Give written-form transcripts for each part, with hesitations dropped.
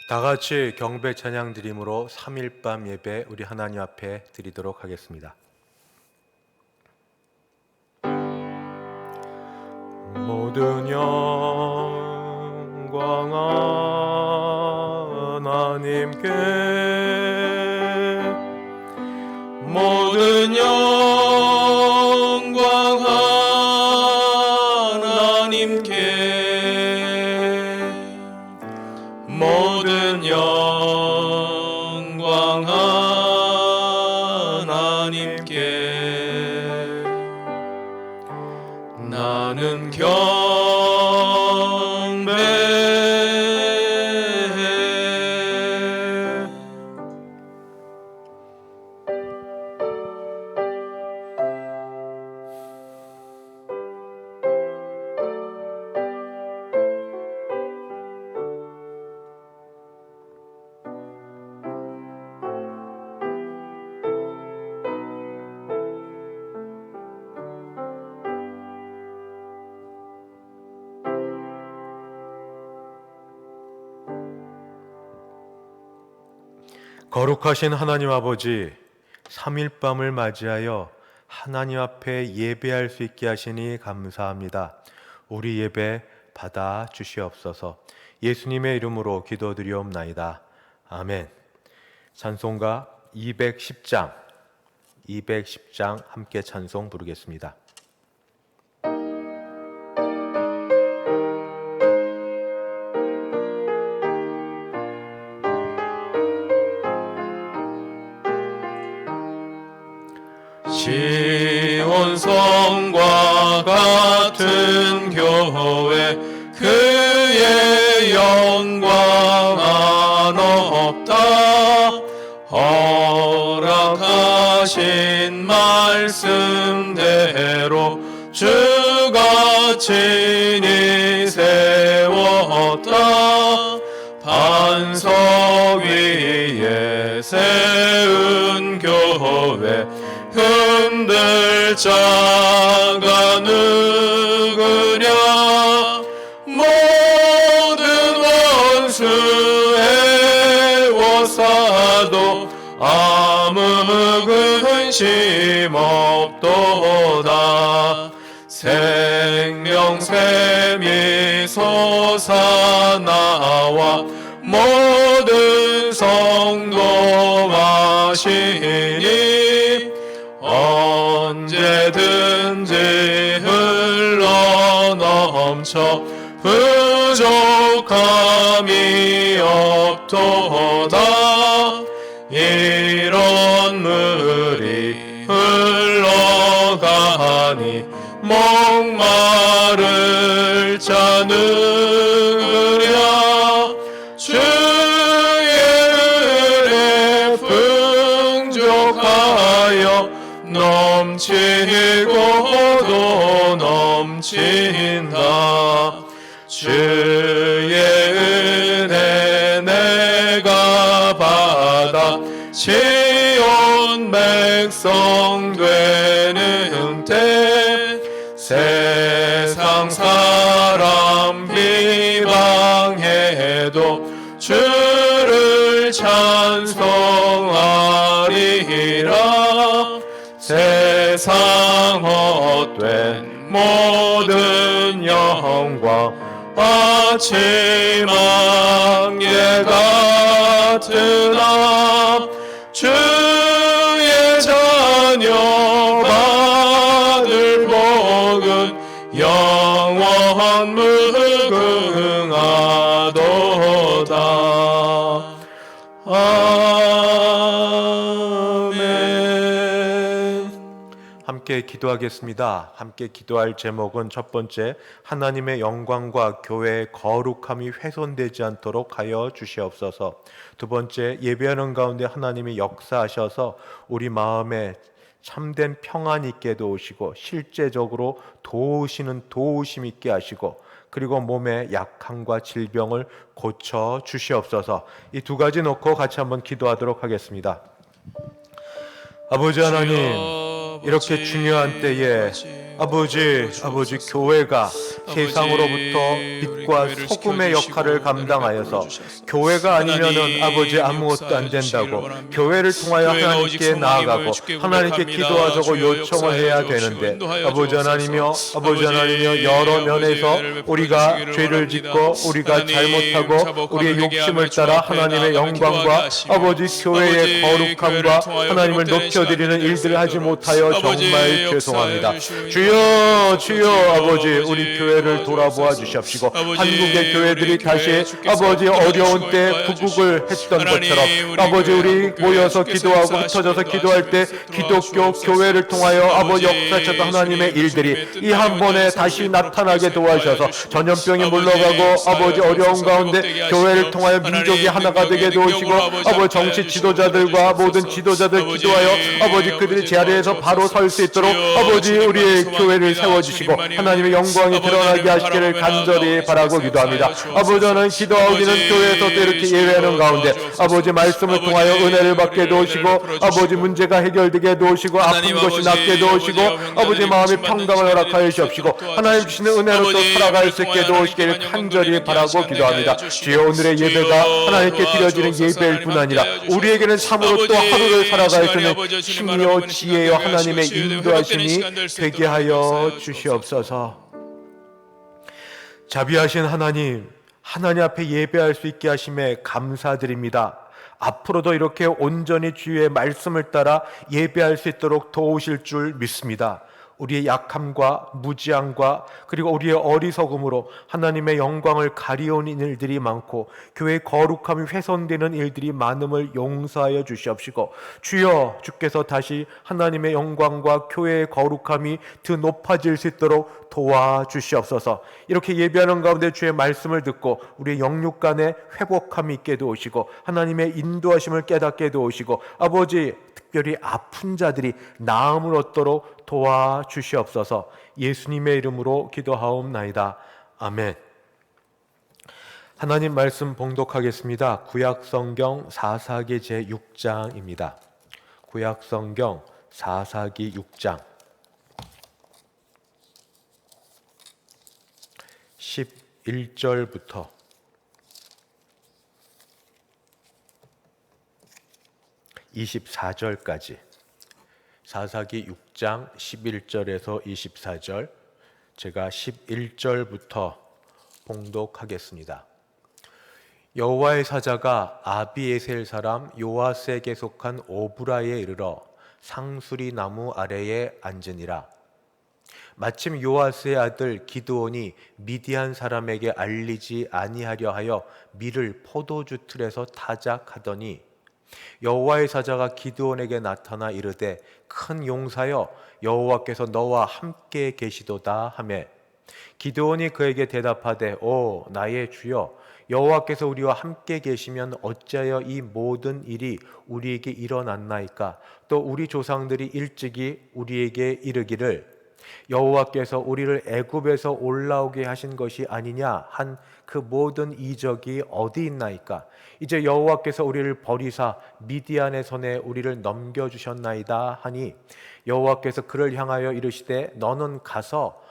다 같이 경배 찬양 드림으로 3일밤 예배 우리 하나님 앞에 드리도록 하겠습니다. 모든 영광 하나님께, 모든 영광 하나님께, 모든 영광 하나님께. 나는 경배해. 거룩하신 하나님 아버지, 3일밤을 맞이하여 하나님 앞에 예배할 수 있게 하시니 감사합니다. 우리 예배 받아 주시옵소서. 예수님의 이름으로 기도드리옵나이다. 아멘. 찬송가 210장 함께 찬송 부르겠습니다. 시온 성과 같은 교회, 그의 영광 한없다. 허락하신 말씀대로 주가 친히 세웠다. 반석 위에 세운 교회, 흔들 자가 누구랴. 모든 원수 애워싸도 아무 근심 없도다. 생명샘이 솟아나와 모든 성도 마시니 언제든지 흘러넘쳐 부족함이 없도다. 이런 물이 흘러가니 목마를 자 누구랴. 주의 은혜 풍족하여 넘치고도 넘친다. 주의 은혜 내가 받아 지온 백성 되는 때, 세상 사람 비방해도 주를 찬송하리라. 세상 헛된 모든 영광 아침 안개 같으나, 주의 자녀 받을 복은 영원 무궁하도다. 아멘. 함께 기도하겠습니다. 함께 기도할 제목은 첫 번째, 하나님의 영광과 교회의 거룩함이 훼손되지 않도록 하여 주시옵소서. 두 번째, 예배하는 가운데 하나님이 역사하셔서 우리 마음에 참된 평안 있게 도우시고 실제적으로 도우시는 도우심 있게 하시고, 그리고 몸의 약함과 질병을 고쳐 주시옵소서. 이 두 가지 놓고 같이 한번 기도하도록 하겠습니다. 아버지 하나님, 이렇게 중요한 때에 아버지 교회가 세상으로부터 빛과 소금의 역할을 감당하여서 교회가 아니면은 아버지 아무것도 안 된다고 교회를 통하여 하나님께 나아가고 하나님께 기도하자고 요청을 해야 되는데 아버지 하나님이여 여러 면에서 우리가 죄를 짓고 우리가 잘못하고 우리의 욕심을 따라 하나님의 영광과 아버지 교회의 거룩함과 하나님을 높여드리는 일들을 하지 못하여 정말 죄송합니다. 주여 아버지 우리 교회를 돌아보아 주십시고 한국의 교회들이 다시 아버지 어려운 때 구국을 했던 것처럼 아버지 우리 모여서 기도하고 흩어져서 기도할 때 기독교 교회를 통하여 아버지 역사처럼 하나님의 일들이 이 한 번에 다시 나타나게 도와주셔서 전염병이 물러가고 아버지 어려운 가운데 교회를 통하여 민족이 하나가 되게 도우시고 아버지 정치 지도자들과 모든 지도자들 기도하여 아버지 그들의 자리에서 바로 설 수 있도록 아버지 우리의 교회를 세워주시고 하나님의 영광이 드러나게 하시기를 간절히 바라고 기도합니다. 아버지 하나님 기도하기는 교회에서도 이렇게 예외하는 가운데 아버지 말씀을 통하여 은혜를 받게 도우시고 아버지 문제가 해결되게 도우시고 아픈 것이 낫게 도우시고 아버지 마음의 평강을 허락하여 주옵시고 하나님 주시는 은혜로 또 살아갈 수 있게 도우시기를 간절히 바라고 기도합니다. 주여 오늘의 예배가 하나님께 드려지는 예배일 뿐 아니라 우리에게는 참으로 또 하루를 살아갈 수 있는 힘이요 지혜요 하나님의 인도하심이 되게 하여 주시옵소서. 자비하신 하나님 앞에 예배할 수 있게 하심에 감사드립니다. 앞으로도 이렇게 온전히 주의 말씀을 따라 예배할 수 있도록 도우실 줄 믿습니다. 우리의 약함과 무지함과 그리고 우리의 어리석음으로 하나님의 영광을 가리우는 일들이 많고 교회의 거룩함이 훼손되는 일들이 많음을 용서하여 주시옵시고 주여 주께서 다시 하나님의 영광과 교회의 거룩함이 더 높아질 수 있도록 도와주시옵소서. 이렇게 예배하는 가운데 주의 말씀을 듣고 우리의 영육 간에 회복함이 있게 도우시고 하나님의 인도하심을 깨닫게 도우시고 아버지 특별히 아픈 자들이 나음을 얻도록 도와주시옵소서. 예수님의 이름으로 기도하옵나이다. 아멘. 하나님 말씀 봉독하겠습니다. 구약성경 사사기 제6장입니다. 구약성경 사사기 6장 11절부터 24절까지 사사기 6장 11절에서 24절 제가 11절부터 봉독하겠습니다. 여호와의 사자가 아비에셀 사람 요아스에게 속한 오브라에 이르러 상수리 나무 아래에 앉으니라. 마침 요아스의 아들 기드온이 미디안 사람에게 알리지 아니하려 하여 밀을 포도주 틀에서 타작하더니 여호와의 사자가 기드온에게 나타나 이르되 큰 용사여 여호와께서 너와 함께 계시도다 하매 기드온이 그에게 대답하되 오 나의 주여 여호와께서 우리와 함께 계시면 어찌하여 이 모든 일이 우리에게 일어났나이까. 또 우리 조상들이 일찍이 우리에게 이르기를 여호와께서 우리를 애굽에서 올라오게 하신 것이 아니냐 한 그 모든 이적이 어디 있나이까. 이제 여호와께서 우리를 버리사 미디안의 손에 우리를 넘겨주셨나이다 하니 여호와께서 그를 향하여 이르시되 너는 가서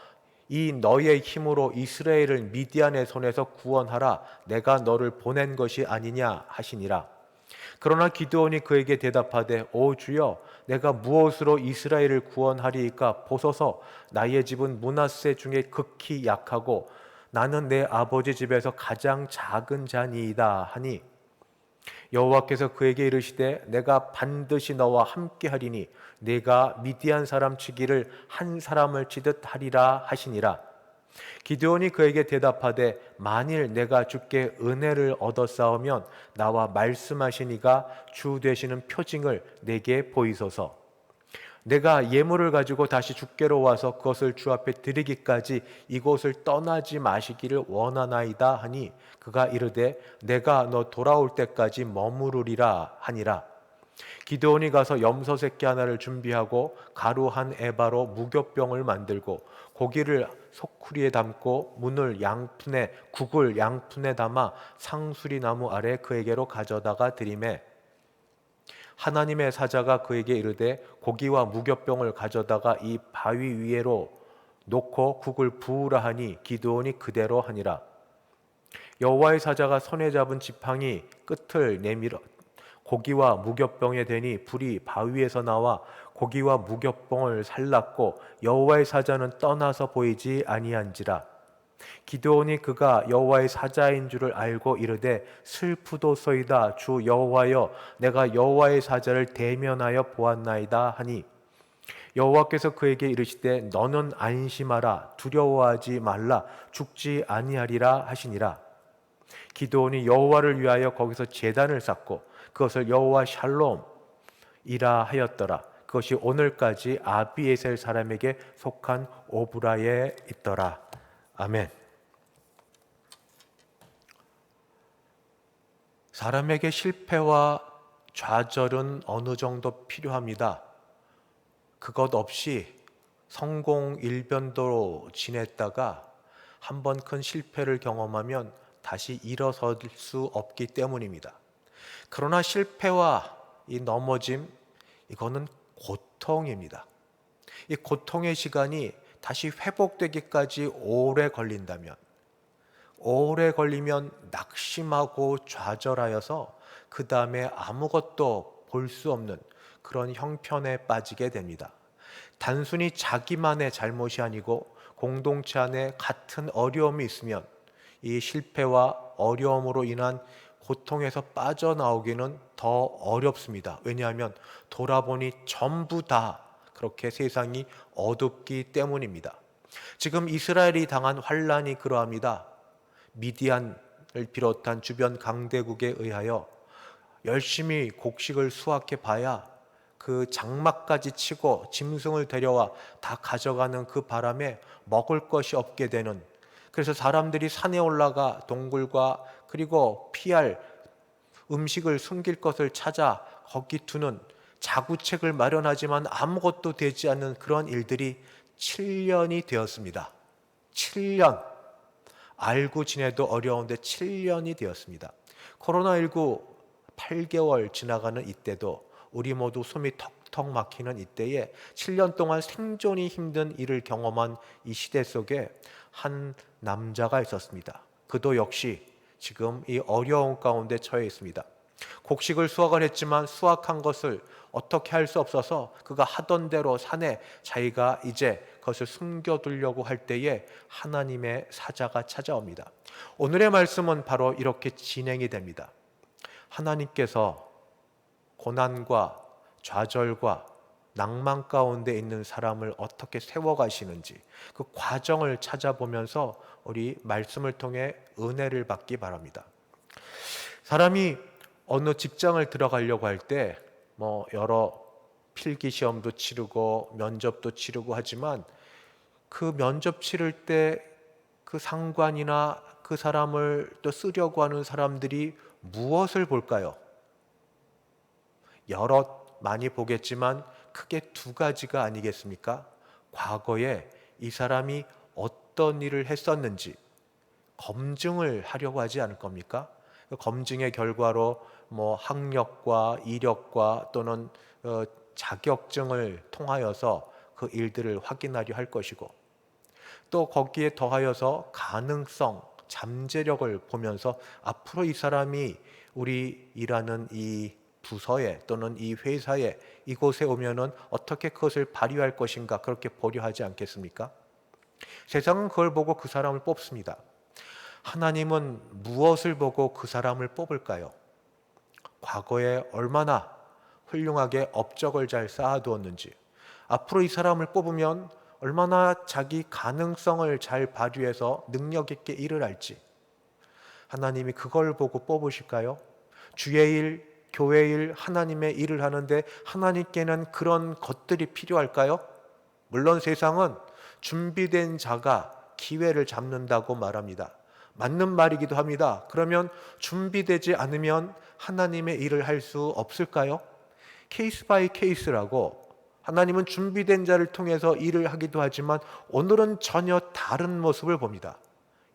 이 너의 힘으로 이스라엘을 미디안의 손에서 구원하라. 내가 너를 보낸 것이 아니냐 하시니라. 그러나 기드온이 그에게 대답하되 오 주여 내가 무엇으로 이스라엘을 구원하리이까. 보소서 나의 집은 므낫세 중에 극히 약하고 나는 내 아버지 집에서 가장 작은 자니이다 하니 여호와께서 그에게 이르시되 내가 반드시 너와 함께 하리니 내가 미디안 사람 치기를 한 사람을 치듯 하리라 하시니라. 기드온이 그에게 대답하되 만일 내가 주께 은혜를 얻었사오면 나와 말씀하시니가 주 되시는 표징을 내게 보이소서. 내가 예물을 가지고 다시 주께로 와서 그것을 주 앞에 드리기까지 이곳을 떠나지 마시기를 원하나이다 하니 그가 이르되 내가 너 돌아올 때까지 머무르리라 하니라. 기드온이 가서 염소 새끼 하나를 준비하고 가루 한 에바로 무교병을 만들고 고기를 소쿠리에 담고 국을 양푼에 담아 상수리 나무 아래 그에게로 가져다가 드리매 하나님의 사자가 그에게 이르되 고기와 무교병을 가져다가 이 바위 위에로 놓고 국을 부으라 하니 기드온이 그대로 하니라. 여호와의 사자가 손에 잡은 지팡이 끝을 내밀어 고기와 무교병에 대니 불이 바위에서 나와 고기와 무교병을 살랐고 여호와의 사자는 떠나서 보이지 아니한지라. 기드온이 그가 여호와의 사자인 줄을 알고 이르되 슬프도소이다 주 여호와여 내가 여호와의 사자를 대면하여 보았나이다 하니 여호와께서 그에게 이르시되 너는 안심하라 두려워하지 말라 죽지 아니하리라 하시니라. 기드온이 여호와를 위하여 거기서 제단을 쌓고 그것을 여호와 샬롬이라 하였더라. 그것이 오늘까지 아비에셀 사람에게 속한 오브라에 있더라. 아멘. 사람에게 실패와 좌절은 어느 정도 필요합니다. 그것 없이 성공 일변도로 지냈다가 한번 큰 실패를 경험하면 다시 일어설 수 없기 때문입니다. 그러나 실패와 이 넘어짐, 이거는 고통입니다. 이 고통의 시간이 다시 회복되기까지 오래 걸리면 낙심하고 좌절하여서 그 다음에 아무것도 볼 수 없는 그런 형편에 빠지게 됩니다. 단순히 자기만의 잘못이 아니고 공동체 안에 같은 어려움이 있으면 이 실패와 어려움으로 인한 고통에서 빠져나오기는 더 어렵습니다. 왜냐하면 돌아보니 전부 다 그렇게 세상이 어둡기 때문입니다. 지금 이스라엘이 당한 환란이 그러합니다. 미디안을 비롯한 주변 강대국에 의하여 열심히 곡식을 수확해 봐야 그 장막까지 치고 짐승을 데려와 다 가져가는 그 바람에 먹을 것이 없게 되는, 그래서 사람들이 산에 올라가 동굴과 그리고 피할 음식을 숨길 것을 찾아 거기 두는 자구책을 마련하지만 아무것도 되지 않는 그런 일들이 7년이 되었습니다. 7년. 알고 지내도 어려운데 7년이 되었습니다. 코로나19 8개월 지나가는 이때도 우리 모두 숨이 턱턱 막히는 이때에 7년 동안 생존이 힘든 일을 경험한 이 시대 속에 한 남자가 있었습니다. 그도 역시 지금 이 어려운 가운데 처해 있습니다. 곡식을 수확을 했지만 수확한 것을 어떻게 할 수 없어서 그가 하던 대로 산에 자기가 이제 그것을 숨겨두려고 할 때에 하나님의 사자가 찾아옵니다. 오늘의 말씀은 바로 이렇게 진행이 됩니다. 하나님께서 고난과 좌절과 낭만 가운데 있는 사람을 어떻게 세워가시는지 그 과정을 찾아보면서 우리 말씀을 통해 은혜를 받기 바랍니다. 사람이 어느 직장을 들어가려고 할 때 여러 필기 시험도 치르고 면접도 치르고 하지만 그 면접 치를 때 그 상관이나 그 사람을 또 쓰려고 하는 사람들이 무엇을 볼까요? 많이 보겠지만 크게 두 가지가 아니겠습니까? 과거에 이 사람이 어떤 일을 했었는지 검증을 하려고 하지 않을 겁니까? 그 검증의 결과로 학력과 이력과 또는 자격증을 통하여서 그 일들을 확인하려 할 것이고, 또 거기에 더하여서 가능성, 잠재력을 보면서 앞으로 이 사람이 우리 일하는 이 부서에 또는 이 회사에 이곳에 오면은 어떻게 그것을 발휘할 것인가 그렇게 보려 하지 않겠습니까? 세상은 그걸 보고 그 사람을 뽑습니다. 하나님은 무엇을 보고 그 사람을 뽑을까요? 과거에 얼마나 훌륭하게 업적을 잘 쌓아두었는지, 앞으로 이 사람을 뽑으면 얼마나 자기 가능성을 잘 발휘해서 능력 있게 일을 할지, 하나님이 그걸 보고 뽑으실까요? 주의 일, 교회 일, 하나님의 일을 하는데 하나님께는 그런 것들이 필요할까요? 물론 세상은 준비된 자가 기회를 잡는다고 말합니다. 맞는 말이기도 합니다. 그러면 준비되지 않으면 하나님의 일을 할 수 없을까요? 케이스 바이 케이스라고, 하나님은 준비된 자를 통해서 일을 하기도 하지만 오늘은 전혀 다른 모습을 봅니다.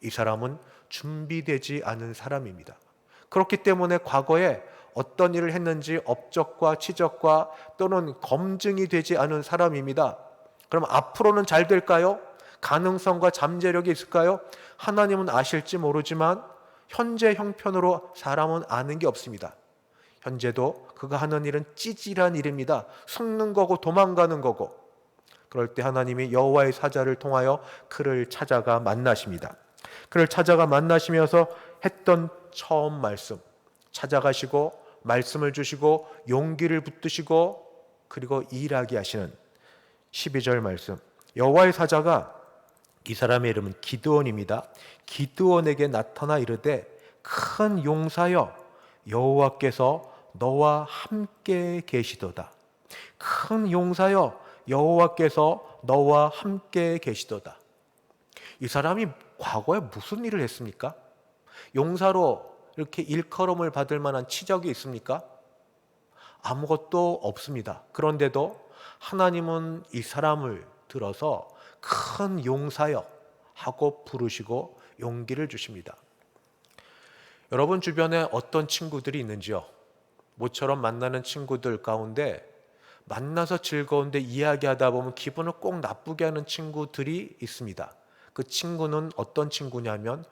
이 사람은 준비되지 않은 사람입니다. 그렇기 때문에 과거에 어떤 일을 했는지 업적과 치적과 또는 검증이 되지 않은 사람입니다. 그럼 앞으로는 잘 될까요? 가능성과 잠재력이 있을까요? 하나님은 아실지 모르지만 현재 형편으로 사람은 아는 게 없습니다. 현재도 그가 하는 일은 찌질한 일입니다. 숨는 거고 도망가는 거고. 그럴 때 하나님이 여호와의 사자를 통하여 그를 찾아가 만나십니다. 그를 찾아가 만나시면서 했던 처음 말씀, 찾아가시고 말씀을 주시고 용기를 붙드시고 그리고 일하게 하시는 12절 말씀. 여호와의 사자가, 이 사람의 이름은 기드온입니다. 기드온에게 나타나 이르되 큰 용사여 여호와께서 너와 함께 계시도다. 큰 용사여 여호와께서 너와 함께 계시도다. 이 사람이 과거에 무슨 일을 했습니까? 용사로 이렇게 일컬음을 받을 만한 치적이 있습니까? 아무것도 없습니다. 그런데도 하나님은 이 사람을 들어서 큰 용사여 하고 부르시고 용기를 주십니다. 여러분 주변에 어떤 친구들이 있는지요? 모처럼 만나는 친구들 가운데 만나서 즐거운데 이야기하다 보면 기분을 꼭 나쁘게 하는 친구들이 있습니다. 그 친구는 어떤 친구냐면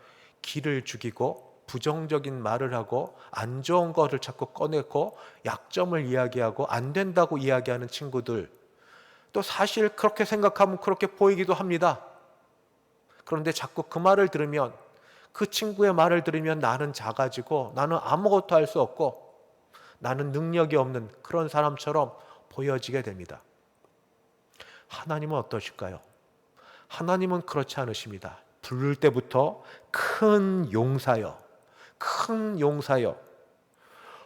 기를 죽이고 부정적인 말을 하고 안 좋은 것을 자꾸 꺼내고 약점을 이야기하고 안 된다고 이야기하는 친구들, 또 사실 그렇게 생각하면 그렇게 보이기도 합니다. 그런데 자꾸 그 말을 들으면, 그 친구의 말을 들으면 나는 작아지고 나는 아무것도 할 수 없고 나는 능력이 없는 그런 사람처럼 보여지게 됩니다. 하나님은 어떠실까요? 하나님은 그렇지 않으십니다. 부를 때부터 큰 용사여, 큰 용사여.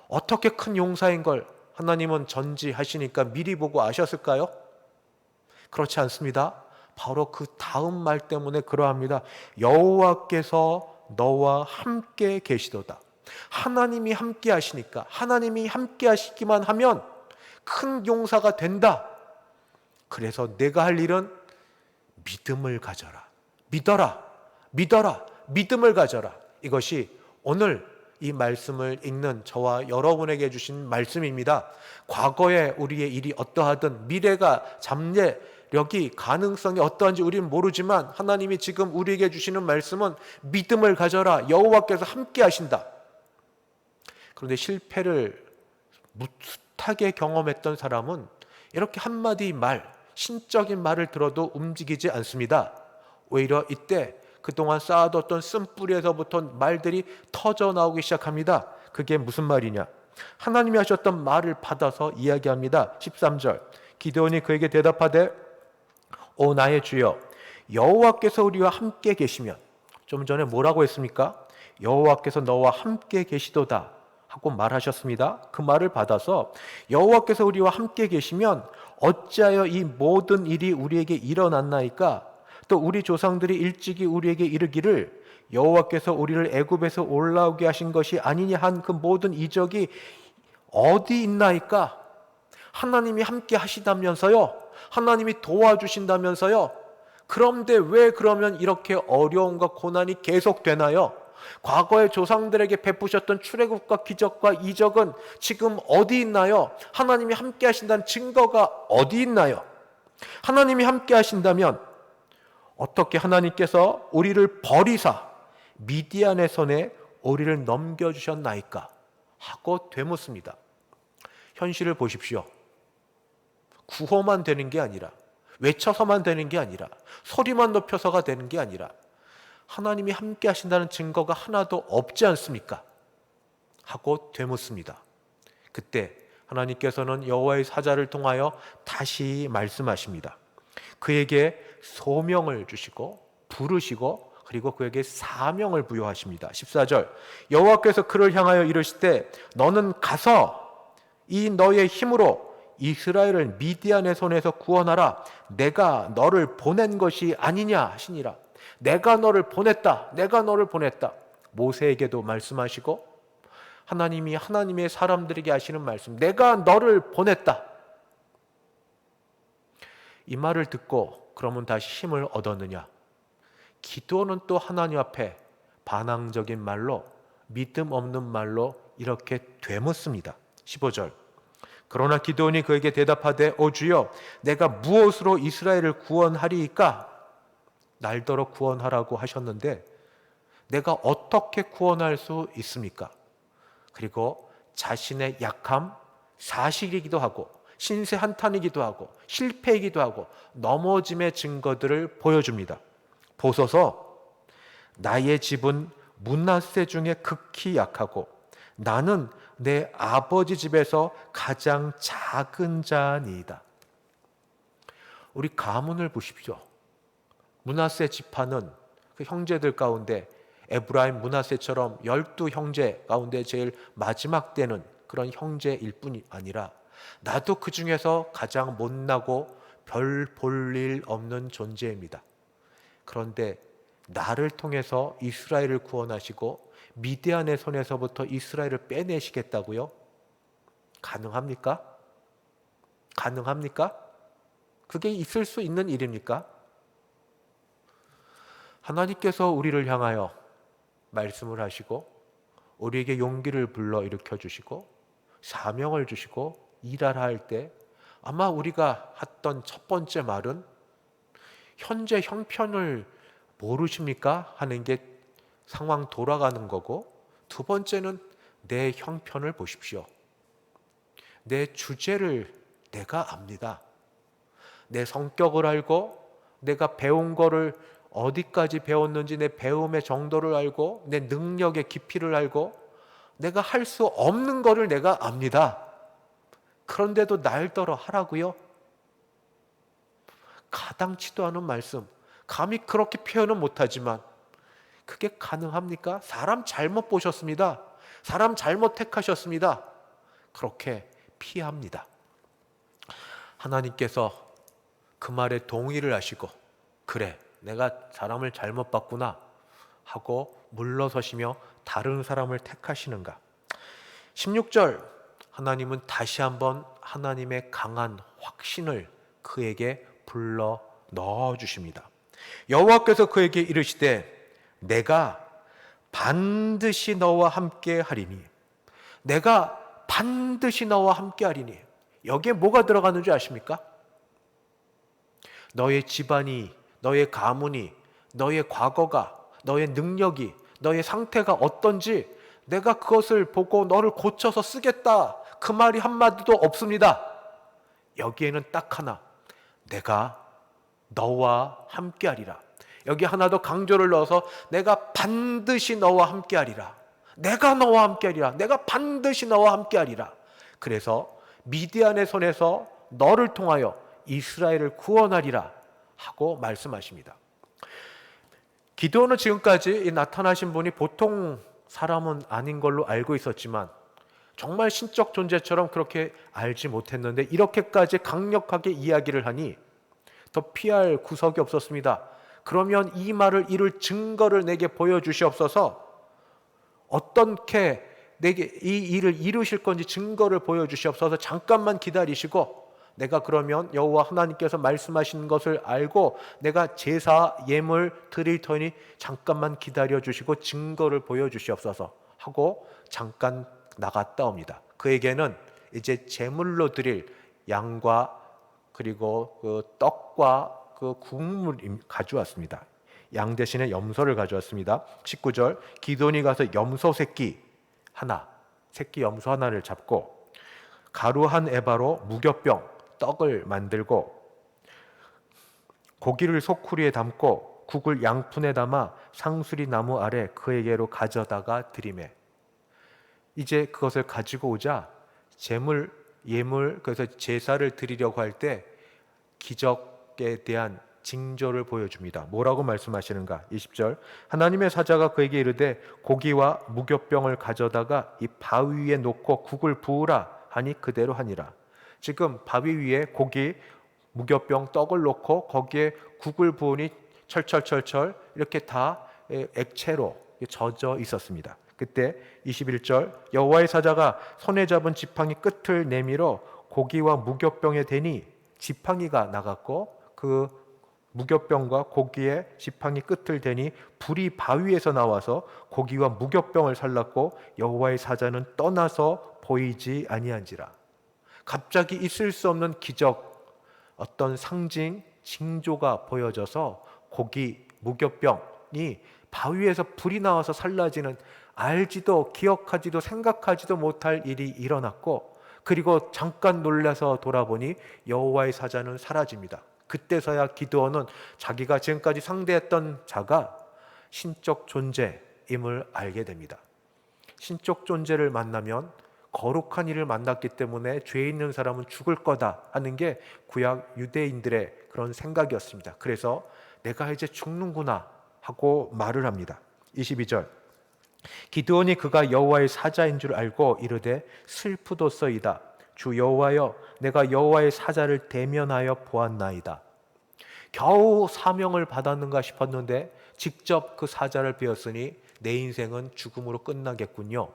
어떻게 큰 용사인 걸 하나님은 전지하시니까 미리 보고 아셨을까요? 그렇지 않습니다. 바로 그 다음 말 때문에 그러합니다. 여호와께서 너와 함께 계시도다. 하나님이 함께 하시니까, 하나님이 함께 하시기만 하면 큰 용사가 된다. 그래서 내가 할 일은 믿음을 가져라. 믿어라. 믿어라. 믿음을 가져라. 이것이 오늘 이 말씀을 읽는 저와 여러분에게 주신 말씀입니다. 과거에 우리의 일이 어떠하든, 미래가 잠재력이 가능성이 어떠한지 우리는 모르지만 하나님이 지금 우리에게 주시는 말씀은 믿음을 가져라. 여호와께서 함께 하신다. 그런데 실패를 숱하게 경험했던 사람은 이렇게 한마디 말, 신적인 말을 들어도 움직이지 않습니다. 오히려 이때 그동안 쌓아뒀던 쓴뿌리에서부터 말들이 터져 나오기 시작합니다. 그게 무슨 말이냐? 하나님이 하셨던 말을 받아서 이야기합니다. 13절. 기드온이 그에게 대답하되 오 나의 주여 여호와께서 우리와 함께 계시면, 좀 전에 뭐라고 했습니까? 여호와께서 너와 함께 계시도다 하고 말하셨습니다. 그 말을 받아서 여호와께서 우리와 함께 계시면 어찌하여 이 모든 일이 우리에게 일어났나이까? 또 우리 조상들이 일찍이 우리에게 이르기를 여호와께서 우리를 애굽에서 올라오게 하신 것이 아니냐 한 그 모든 이적이 어디 있나이까? 하나님이 함께 하시다면서요. 하나님이 도와주신다면서요. 그런데 왜 그러면 이렇게 어려움과 고난이 계속되나요? 과거의 조상들에게 베푸셨던 출애굽과 기적과 이적은 지금 어디 있나요? 하나님이 함께 하신다는 증거가 어디 있나요? 하나님이 함께 하신다면 어떻게 하나님께서 우리를 버리사 미디안의 손에 우리를 넘겨주셨나이까? 하고 되묻습니다. 현실을 보십시오. 구호만 되는 게 아니라, 외쳐서만 되는 게 아니라, 소리만 높여서가 되는 게 아니라 하나님이 함께 하신다는 증거가 하나도 없지 않습니까? 하고 되묻습니다. 그때 하나님께서는 여호와의 사자를 통하여 다시 말씀하십니다. 그에게 소명을 주시고 부르시고 그리고 그에게 사명을 부여하십니다. 14절. 여호와께서 그를 향하여 이르시되 너는 가서 이 너의 힘으로 이스라엘을 미디안의 손에서 구원하라. 내가 너를 보낸 것이 아니냐 하시니라. 내가 너를 보냈다. 내가 너를 보냈다. 모세에게도 말씀하시고 하나님이 하나님의 사람들에게 하시는 말씀, 내가 너를 보냈다. 이 말을 듣고 그러면 다시 힘을 얻었느냐? 기도는 또 하나님 앞에 반항적인 말로, 믿음 없는 말로 이렇게 되묻습니다. 15절. 그러나 기드온이 그에게 대답하되 오 주여 내가 무엇으로 이스라엘을 구원하리이까? 날더러 구원하라고 하셨는데 내가 어떻게 구원할 수 있습니까? 그리고 자신의 약함, 사실이기도 하고 신세 한탄이기도 하고 실패이기도 하고 넘어짐의 증거들을 보여줍니다. 보소서, 나의 집은 므낫세 중에 극히 약하고 나는 내 아버지 집에서 가장 작은 자니이다. 우리 가문을 보십시오. 므낫세 지파는 그 형제들 가운데 에브라임 므낫세처럼 12형제 가운데 제일 마지막 때는 그런 형제일 뿐이 아니라 나도 그 중에서 가장 못나고 별 볼 일 없는 존재입니다. 그런데 나를 통해서 이스라엘을 구원하시고 미디안의 손에서부터 이스라엘을 빼내시겠다고요? 가능합니까? 가능합니까? 그게 있을 수 있는 일입니까? 하나님께서 우리를 향하여 말씀을 하시고 우리에게 용기를 불러 일으켜 주시고 사명을 주시고 일하라 할 때 아마 우리가 했던 첫 번째 말은 현재 형편을 모르십니까? 하는 게 상황 돌아가는 거고, 두 번째는 내 형편을 보십시오. 내 주제를 내가 압니다. 내 성격을 알고 내가 배운 거를 어디까지 배웠는지 내 배움의 정도를 알고 내 능력의 깊이를 알고 내가 할 수 없는 거를 내가 압니다. 그런데도 날더러 하라고요? 가당치도 않은 말씀. 감히 그렇게 표현은 못하지만 그게 가능합니까? 사람 잘못 보셨습니다. 사람 잘못 택하셨습니다. 그렇게 피합니다. 하나님께서 그 말에 동의를 하시고 그래, 내가 사람을 잘못 봤구나 하고 물러서시며 다른 사람을 택하시는가? 16절, 하나님은 다시 한번 하나님의 강한 확신을 그에게 불러 넣어주십니다. 여호와께서 그에게 이르시되 내가 반드시 너와 함께 하리니, 내가 반드시 너와 함께 하리니, 여기에 뭐가 들어가는 줄 아십니까? 너의 집안이, 너의 가문이, 너의 과거가, 너의 능력이, 너의 상태가 어떤지 내가 그것을 보고 너를 고쳐서 쓰겠다, 그 말이 한마디도 없습니다. 여기에는 딱 하나, 내가 너와 함께 하리라. 여기 하나 더 강조를 넣어서 내가 반드시 너와 함께 하리라. 내가 너와 함께 하리라. 내가 반드시 너와 함께 하리라. 그래서 미디안의 손에서 너를 통하여 이스라엘을 구원하리라 하고 말씀하십니다. 기드온은 지금까지 나타나신 분이 보통 사람은 아닌 걸로 알고 있었지만 정말 신적 존재처럼 그렇게 알지 못했는데 이렇게까지 강력하게 이야기를 하니 더 피할 구석이 없었습니다. 그러면 이 말을 이룰 증거를 내게 보여주시옵소서. 어떻게 내게 이 일을 이루실 건지 증거를 보여주시옵소서. 잠깐만 기다리시고 내가 그러면 여호와 하나님께서 말씀하신 것을 알고 내가 제사 예물 드릴 터니 잠깐만 기다려주시고 증거를 보여주시옵소서 하고 잠깐 나갔다 옵니다. 그에게는 이제 제물로 드릴 양과 그리고 그 떡과 그 국물을 가져왔습니다. 양 대신에 염소를 가져왔습니다. 19절, 기드온이 가서 염소 새끼 하나, 새끼 염소 하나를 잡고 가루 한 에바로 무교병 떡을 만들고 고기를 소쿠리에 담고 국을 양푼에 담아 상수리 나무 아래 그에게로 가져다가 드리매. 이제 그것을 가지고 오자 제물, 예물, 그래서 제사를 드리려고 할 때 기적에 대한 징조를 보여줍니다. 뭐라고 말씀하시는가? 20절, 하나님의 사자가 그에게 이르되 고기와 무교병을 가져다가 이 바위 위에 놓고 국을 부으라 하니 그대로 하니라. 지금 바위 위에 고기, 무교병, 떡을 놓고 거기에 국을 부으니 철철철철 이렇게 다 액체로 젖어 있었습니다. 그때 21절, 여호와의 사자가 손에 잡은 지팡이 끝을 내밀어 고기와 무교병에 대니 지팡이가 나갔고 그 무교병과 고기의 지팡이 끝을 대니 불이 바위에서 나와서 고기와 무교병을 살랐고 여호와의 사자는 떠나서 보이지 아니한지라. 갑자기 있을 수 없는 기적, 어떤 상징, 징조가 보여져서 고기, 무교병이 바위에서 불이 나와서 살라지는 알지도 기억하지도 생각하지도 못할 일이 일어났고, 그리고 잠깐 놀라서 돌아보니 여호와의 사자는 사라집니다. 그때서야 기드온은 자기가 지금까지 상대했던 자가 신적 존재임을 알게 됩니다. 신적 존재를 만나면 거룩한 이를 만났기 때문에 죄 있는 사람은 죽을 거다 하는 게 구약 유대인들의 그런 생각이었습니다. 그래서 내가 이제 죽는구나 하고 말을 합니다. 22절, 기드온이 그가 여호와의 사자인 줄 알고 이르되 슬프도소이다. 주 여호와여, 내가 여호와의 사자를 대면하여 보았나이다. 겨우 사명을 받았는가 싶었는데 직접 그 사자를 베었으니 내 인생은 죽음으로 끝나겠군요.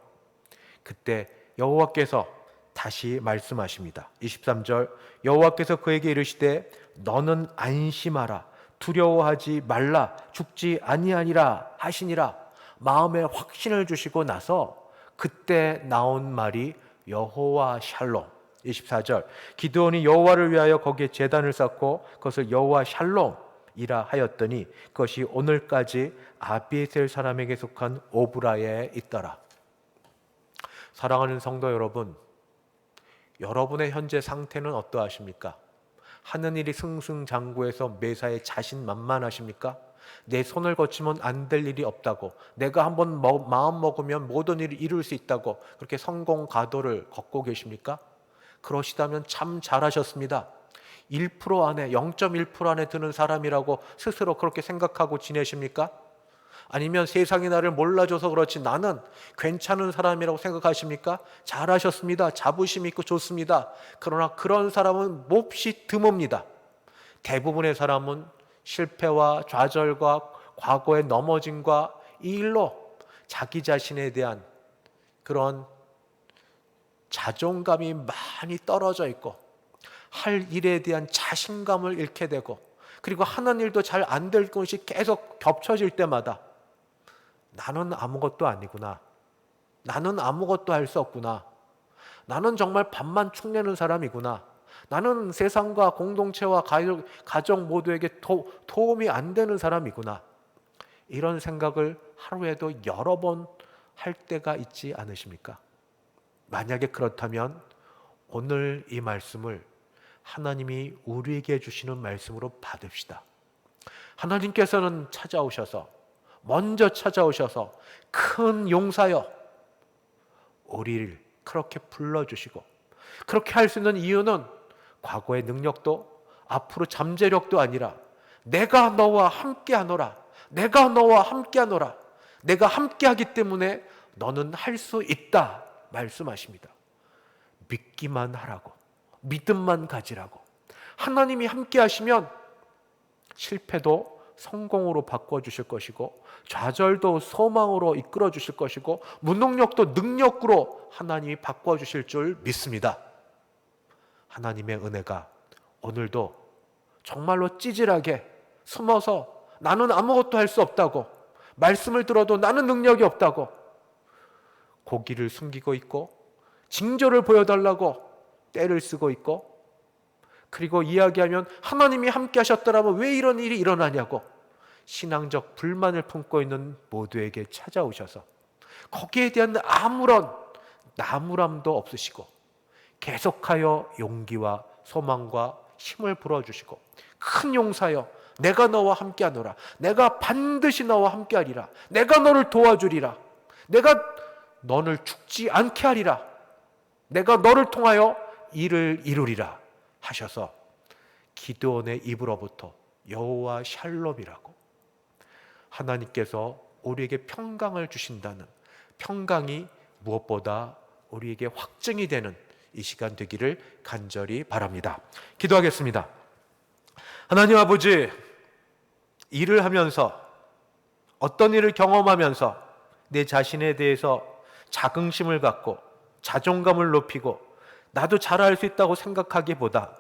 그때 여호와께서 다시 말씀하십니다. 23절, 여호와께서 그에게 이르시되 너는 안심하라, 두려워하지 말라, 죽지 아니하니라 하시니라. 마음에 확신을 주시고 나서 그때 나온 말이 여호와 샬롬. 24절, 기드온이 여호와를 위하여 거기에 제단을 쌓고 그것을 여호와 샬롬이라 하였더니 그것이 오늘까지 아비에셀 사람에게 속한 오브라에 있더라. 사랑하는 성도 여러분, 여러분의 현재 상태는 어떠하십니까? 하는 일이 승승장구해서 매사에 자신만만하십니까? 내 손을 거치면 안 될 일이 없다고, 내가 한번 마음 먹으면 모든 일을 이룰 수 있다고 그렇게 성공 가도를 걷고 계십니까? 그러시다면 참 잘하셨습니다. 1% 안에, 0.1% 안에 드는 사람이라고 스스로 그렇게 생각하고 지내십니까? 아니면 세상이 나를 몰라줘서 그렇지 나는 괜찮은 사람이라고 생각하십니까? 잘하셨습니다. 자부심 있고 좋습니다. 그러나 그런 사람은 몹시 드뭅니다. 대부분의 사람은 실패와 좌절과 과거의 넘어짐과 이 일로 자기 자신에 대한 그런 자존감이 많이 떨어져 있고 할 일에 대한 자신감을 잃게 되고, 그리고 하는 일도 잘 안 될 것이 계속 겹쳐질 때마다 나는 아무것도 아니구나, 나는 아무것도 할 수 없구나, 나는 정말 밥만 축내는 사람이구나, 나는 세상과 공동체와 가정 모두에게 도움이 안 되는 사람이구나, 이런 생각을 하루에도 여러 번 할 때가 있지 않으십니까? 만약에 그렇다면 오늘 이 말씀을 하나님이 우리에게 주시는 말씀으로 받읍시다. 하나님께서는 먼저 찾아오셔서 큰 용사여, 우리를 그렇게 불러주시고, 그렇게 할 수 있는 이유는 과거의 능력도 앞으로 잠재력도 아니라 내가 너와 함께하노라, 내가 너와 함께하노라, 내가 함께하기 때문에 너는 할 수 있다 말씀하십니다. 믿기만 하라고, 믿음만 가지라고. 하나님이 함께하시면 실패도 성공으로 바꿔주실 것이고, 좌절도 소망으로 이끌어 주실 것이고, 무능력도 능력으로 하나님이 바꿔주실 줄 믿습니다. 하나님의 은혜가 오늘도 정말로 찌질하게 숨어서 나는 아무것도 할 수 없다고, 말씀을 들어도 나는 능력이 없다고 고기를 숨기고 있고, 징조를 보여달라고 떼를 쓰고 있고, 그리고 이야기하면 하나님이 함께 하셨더라면 왜 이런 일이 일어나냐고 신앙적 불만을 품고 있는 모두에게 찾아오셔서 거기에 대한 아무런 나무람도 없으시고 계속하여 용기와 소망과 힘을 불어주시고, 큰 용사여, 내가 너와 함께하노라, 내가 반드시 너와 함께하리라, 내가 너를 도와주리라, 내가 너를 죽지 않게 하리라, 내가 너를 통하여 일을 이루리라 하셔서 기드온의 입으로부터 여호와 샬롬이라고, 하나님께서 우리에게 평강을 주신다는 평강이 무엇보다 우리에게 확증이 되는 이 시간 되기를 간절히 바랍니다. 기도하겠습니다. 하나님 아버지, 일을 하면서, 어떤 일을 경험하면서 내 자신에 대해서 자긍심을 갖고 자존감을 높이고 나도 잘할 수 있다고 생각하기보다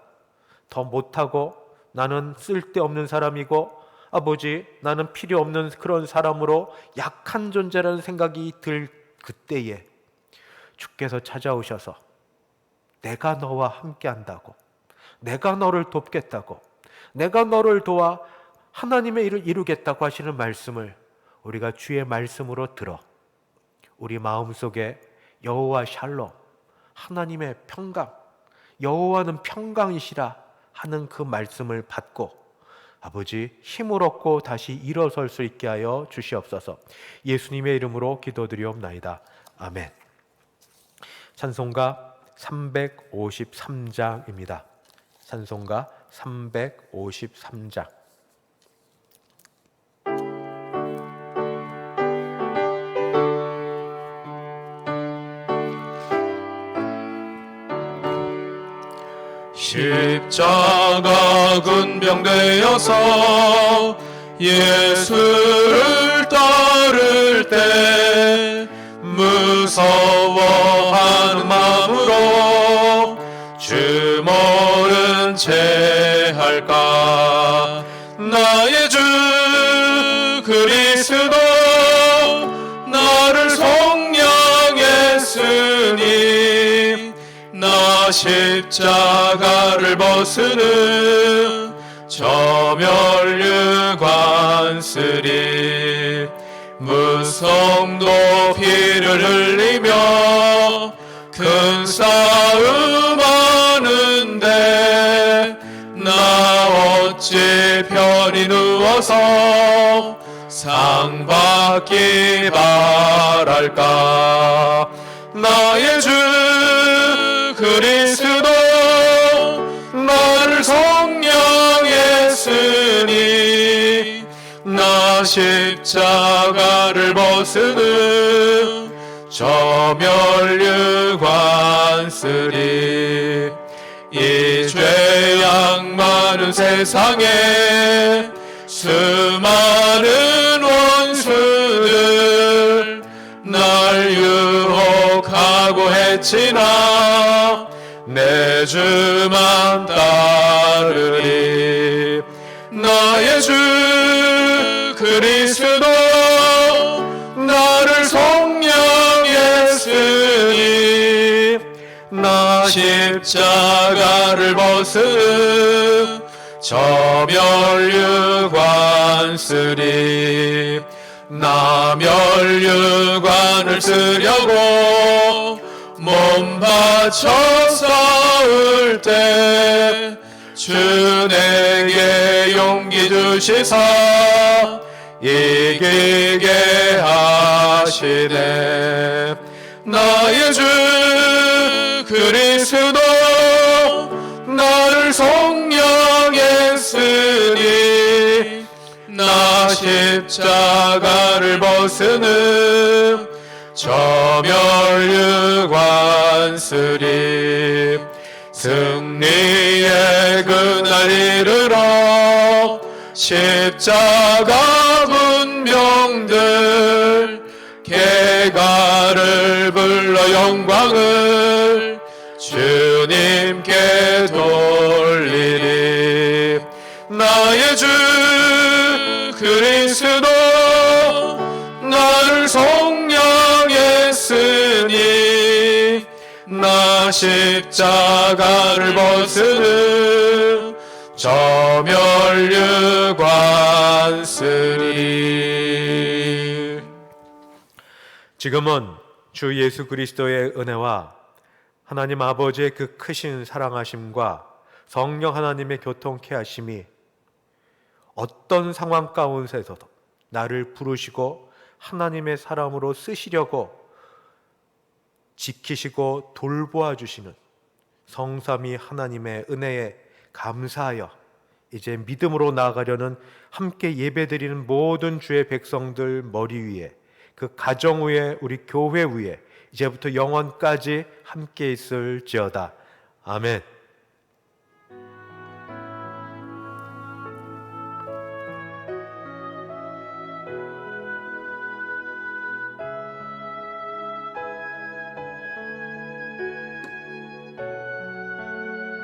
더 못하고 나는 쓸데없는 사람이고 아버지 나는 필요 없는 그런 사람으로 약한 존재라는 생각이 들 그때에 주께서 찾아오셔서 내가 너와 함께 한다고, 내가 너를 돕겠다고, 내가 너를 도와 하나님의 일을 이루겠다고 하시는 말씀을 우리가 주의 말씀으로 들어 우리 마음속에 여호와 샬롬, 하나님의 평강, 여호와는 평강이시라 하는 그 말씀을 받고 아버지 힘을 얻고 다시 일어설 수 있게 하여 주시옵소서. 예수님의 이름으로 기도드리옵나이다. 아멘. 찬송가 353장입니다. 찬송가 353장. 십자가 군병되어서 예수를 따를 때 무서워하는 마음으로 주 모른 채 할까. 나의 주 그리스도 나를 속량했으니 나 십자가를 벗으는 저멸류관 쓰리. 무성도 피를 흘리며 큰 싸움 하는데 나 어찌 편히 누워서 상 받기 바랄까. 나의 주 그리스도 나를 속량했으니 나 십자가를 벗으는 저멸류관 쓰리. 이 죄악많은 세상에 수많은 원수들 날 유혹하고 했지나 내 주만 따르리. 나의 주 그리스도 나를 속량했으니 나 십자가를 벗은 저멸류관 쓰리. 나 멸류관을 쓰려고 몸 바쳐 싸울 때 주 내게 용기 주시사 이기게 하시네. 나의 주 그리스도 나를 속량했으니 나 십자가를 벗으는 저멸류관 쓰리. 승리의 그날 이르러 십자가 군병들 개가를 불러 영광을 주님께 돌리리. 나의 주 그리스도 나를 속량했으니 나 십자가를 벗으는 저멸류관 쓰리. 지금은 주 예수 그리스도의 은혜와 하나님 아버지의 그 크신 사랑하심과 성령 하나님의 교통케 하심이 어떤 상황 가운데서도 나를 부르시고 하나님의 사람으로 쓰시려고 지키시고 돌보아 주시는 성삼위 하나님의 은혜에 감사하여 이제 믿음으로 나아가려는 함께 예배드리는 모든 주의 백성들 머리 위에, 그 가정 위에, 우리 교회 위에 이제부터 영원까지 함께 있을지어다. 아멘.